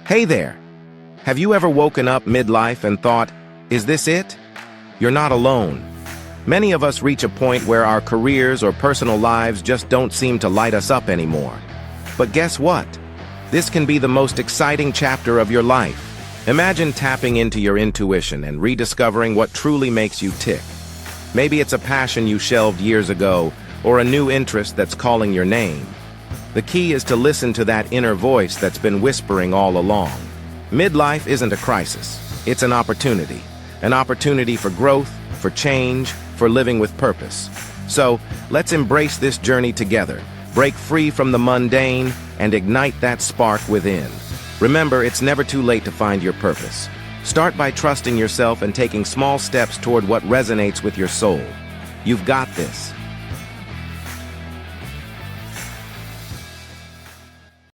Hey there! Have you ever woken up midlife and thought, is this it? You're not alone. Many of us reach a point where our careers or personal lives just don't seem to light us up anymore. But guess what? This can be the most exciting chapter of your life. Imagine tapping into your intuition and rediscovering what truly makes you tick. Maybe it's a passion you shelved years ago, or a new interest that's calling your name. The key is to listen to that inner voice that's been whispering all along. Midlife isn't a crisis. It's an opportunity. An opportunity for growth, for change, for living with purpose. So, let's embrace this journey together, break free from the mundane, and ignite that spark within. Remember, it's never too late to find your purpose. Start by trusting yourself and taking small steps toward what resonates with your soul. You've got this.